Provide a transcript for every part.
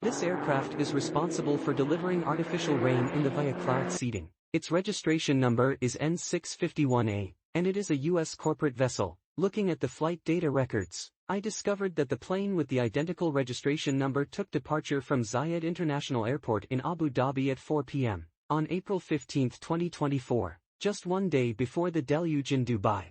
This aircraft is responsible for delivering artificial rain in the via cloud seeding. Its registration number is N651A, and it is a U.S. corporate vessel. Looking at the flight data records, I discovered that the plane with the identical registration number took departure from Zayed International Airport in Abu Dhabi at 4 p.m. on April 15, 2024, just one day before the deluge in Dubai.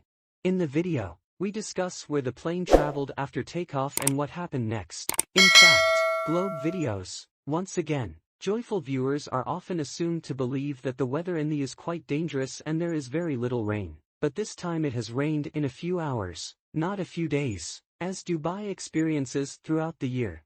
In the video, we discuss where the plane traveled after takeoff and what happened next. In fact, Globe videos, once again, joyful viewers are often assumed to believe that the weather in the is quite dangerous and there is very little rain, but this time it has rained in a few hours, not a few days, as Dubai experiences throughout the year.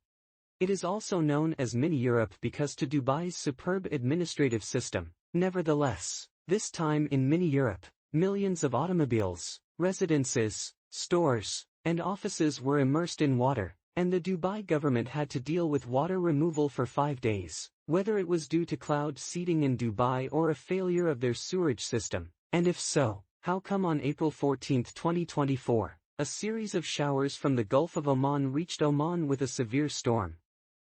It is also known as Mini-Europe because to Dubai's superb administrative system. Nevertheless, this time in Mini-Europe, millions of automobiles, residences, stores, and offices were immersed in water, and the Dubai government had to deal with water removal for 5 days, whether it was due to cloud seeding in Dubai or a failure of their sewerage system, and if so, how come on April 14, 2024, a series of showers from the Gulf of Oman reached Oman with a severe storm.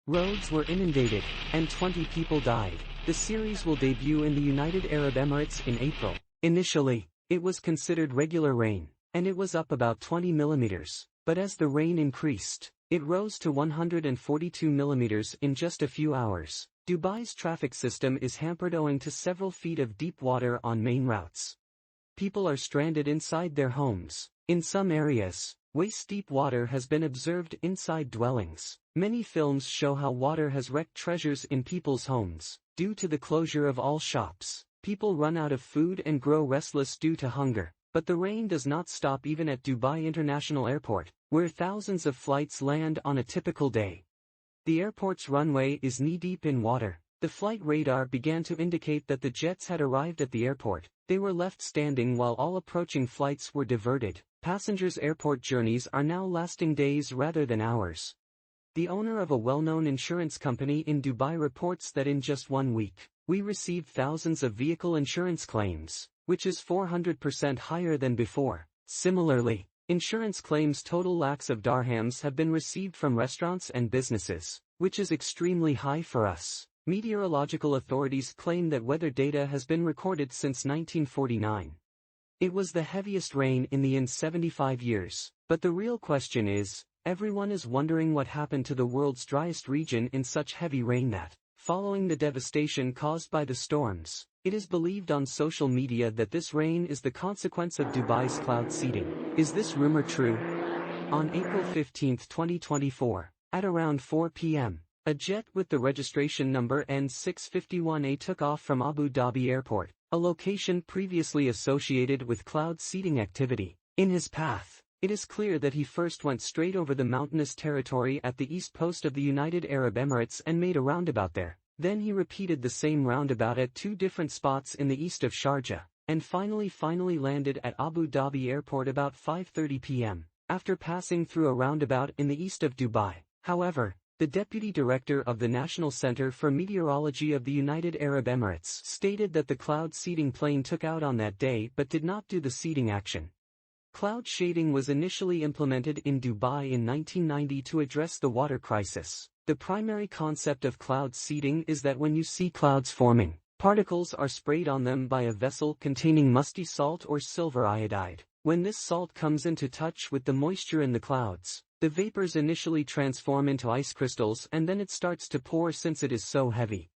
Roads were inundated, and 20 people died. The series will debut in the United Arab Emirates in April. Initially, it was considered regular rain, and it was up about 20 millimeters, but as the rain increased, it rose to 142 millimeters in just a few hours. Dubai's traffic system is hampered owing to several feet of deep water on main routes. People are stranded inside their homes. In some areas, waist-deep water has been observed inside dwellings. Many films show how water has wrecked treasures in people's homes. Due to the closure of all shops, people run out of food and grow restless due to hunger. But the rain does not stop even at Dubai International Airport, where thousands of flights land on a typical day. The airport's runway is knee-deep in water. The flight radar began to indicate that the jets had arrived at the airport. They were left standing while all approaching flights were diverted. Passengers' airport journeys are now lasting days rather than hours. The owner of a well-known insurance company in Dubai reports that in just 1 week, we received thousands of vehicle insurance claims, which is 400% higher than before. Similarly, insurance claims total lakhs of dirhams have been received from restaurants and businesses, which is extremely high for us. Meteorological authorities claim that weather data has been recorded since 1949. It was the heaviest rain in 75 years, but the real question is, everyone is wondering what happened to the world's driest region in such heavy rain that, following the devastation caused by the storms, it is believed on social media that this rain is the consequence of Dubai's cloud seeding. Is this rumor true? On April 15, 2024, at around 4 p.m., a jet with the registration number N651A took off from Abu Dhabi Airport, a location previously associated with cloud seeding activity. In his path, it is clear that he first went straight over the mountainous territory at the east coast of the United Arab Emirates and made a roundabout there. Then he repeated the same roundabout at 2 different spots in the east of Sharjah, and finally landed at Abu Dhabi Airport about 5:30 p.m., after passing through a roundabout in the east of Dubai. However, the deputy director of the National Center for Meteorology of the United Arab Emirates stated that the cloud seeding plane took out on that day but did not do the seeding action. Cloud shading was initially implemented in Dubai in 1990 to address the water crisis. The primary concept of cloud seeding is that when you see clouds forming, particles are sprayed on them by a vessel containing musty salt or silver iodide. When this salt comes into touch with the moisture in the clouds, the vapors initially transform into ice crystals and then it starts to pour since it is so heavy.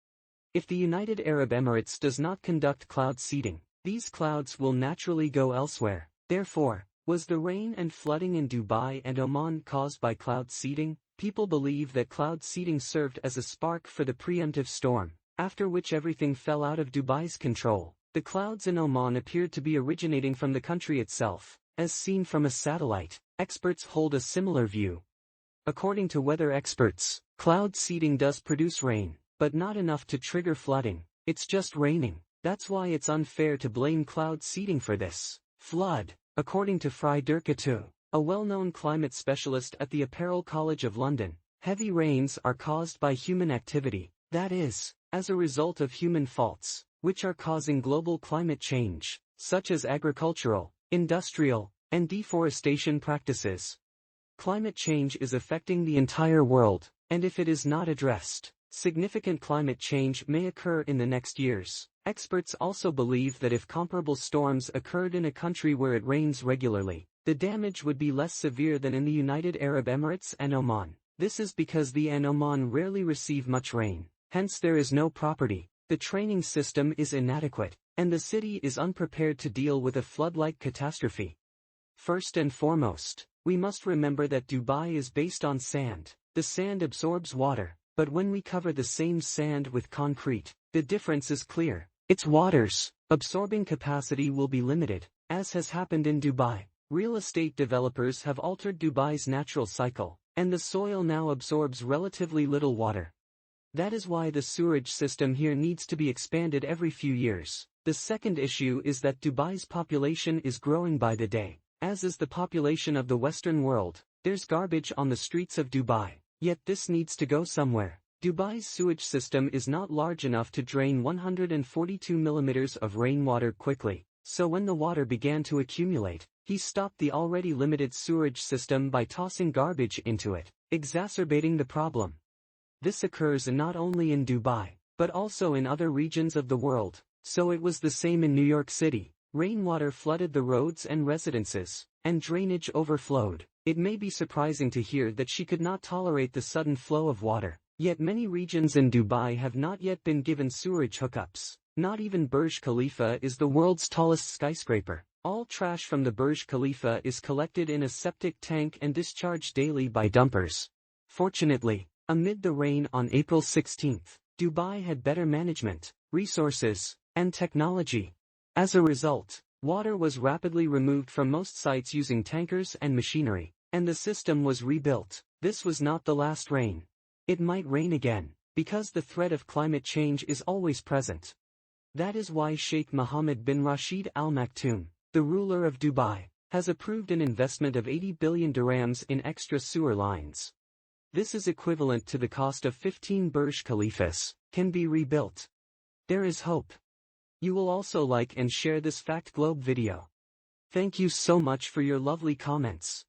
If the United Arab Emirates does not conduct cloud seeding, these clouds will naturally go elsewhere. Therefore, was the rain and flooding in Dubai and Oman caused by cloud seeding? People believe that cloud seeding served as a spark for the preemptive storm, after which everything fell out of Dubai's control. The clouds in Oman appeared to be originating from the country itself, as seen from a satellite. Experts hold a similar view. According to weather experts, cloud seeding does produce rain, but not enough to trigger flooding. It's just raining. That's why it's unfair to blame cloud seeding for this flood. According to Frieder Katu, a well-known climate specialist at the Apparel College of London, heavy rains are caused by human activity, that is, as a result of human faults, which are causing global climate change, such as agricultural, industrial, and deforestation practices. Climate change is affecting the entire world, And if it is not addressed, significant climate change may occur in the next years. Experts also believe that if comparable storms occurred in a country where it rains regularly, the damage would be less severe than in the United Arab Emirates and Oman. This is because the and Oman rarely receive much rain, hence there is no property, the training system is inadequate, and the city is unprepared to deal with a flood-like catastrophe. First and foremost, we must remember that Dubai is based on sand. The sand absorbs water, but when we cover the same sand with concrete, the difference is clear. Its water's absorbing capacity will be limited, as has happened in Dubai. Real estate developers have altered Dubai's natural cycle, and the soil now absorbs relatively little water. That is why the sewerage system here needs to be expanded every few years. The second issue is that Dubai's population is growing by the day, as is the population of the Western world. There's garbage on the streets of Dubai, yet this needs to go somewhere. Dubai's sewage system is not large enough to drain 142 millimeters of rainwater quickly, so when the water began to accumulate, he stopped the already limited sewerage system by tossing garbage into it, exacerbating the problem. This occurs not only in Dubai, but also in other regions of the world, so it was the same in New York City. Rainwater flooded the roads and residences, and drainage overflowed. It may be surprising to hear that she could not tolerate the sudden flow of water, yet many regions in Dubai have not yet been given sewerage hookups. Not even Burj Khalifa is the world's tallest skyscraper. All trash from the Burj Khalifa is collected in a septic tank and discharged daily by dumpers. Fortunately, amid the rain on April 16, Dubai had better management, resources, and technology. As a result, water was rapidly removed from most sites using tankers and machinery, and the system was rebuilt. This was not the last rain. It might rain again, because the threat of climate change is always present. That is why Sheikh Mohammed bin Rashid Al Maktoum, the ruler of Dubai, has approved an investment of 80 billion dirhams in extra sewer lines. This is equivalent to the cost of 15 Burj Khalifas, can be rebuilt. There is hope. You will also like and share this Fact Globe video. Thank you so much for your lovely comments.